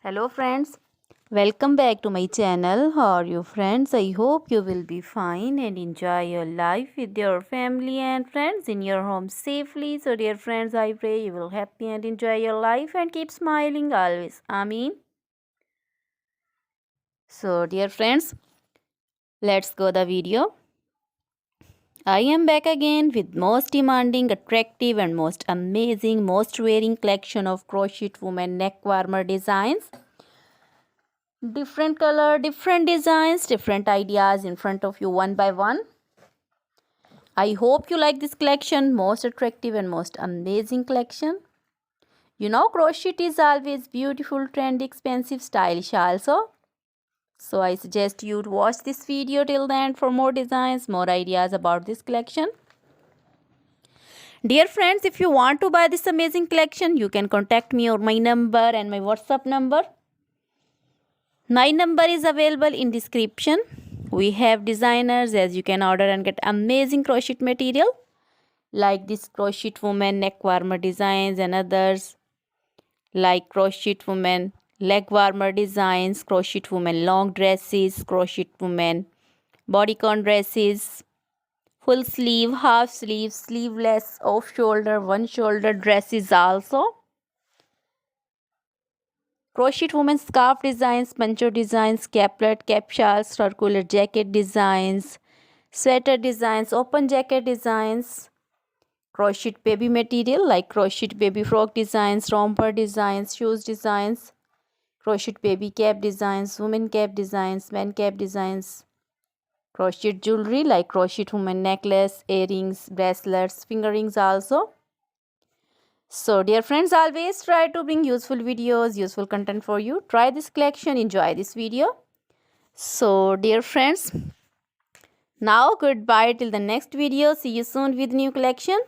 Hello friends, welcome back to my channel. How are you friends? I hope you will be fine and enjoy your life with your family and friends in your home safely. So dear friends, I pray you will happy and enjoy your life and keep smiling always. Amen. So dear friends, let's go the video. I am back again with most demanding, attractive and most amazing, most wearing collection of crochet women neck warmer designs. Different color, different designs, different ideas in front of you one by one. I hope you like this collection, most attractive and most amazing collection. You know, crochet is always beautiful, trendy, expensive, stylish also. So I suggest you to watch this video till the end for more designs, more ideas about this collection. Dear friends, if you want to buy this amazing collection, you can contact me on my number and my WhatsApp number. My number is available in description. We have designers as you can order and get amazing crochet material like this crochet woman neck warmer designs and others like crochet woman leg warmer designs, crochet woman long dresses, crochet woman bodycon dresses, full sleeve, half sleeve, sleeveless, off shoulder, one shoulder dresses also. Crochet woman scarf designs, poncho designs, caplet, cap shawls, circular jacket designs, sweater designs, open jacket designs, crochet baby material like crochet baby frock designs, romper designs, shoes designs, crochet baby cap designs, women cap designs, men cap designs, crochet jewelry like crochet woman necklace, earrings, bracelets, finger rings also. So dear friends, always try to bring useful videos, useful content for you. Try this collection, enjoy this video. So dear friends, now goodbye till the next video. See you soon with new collection.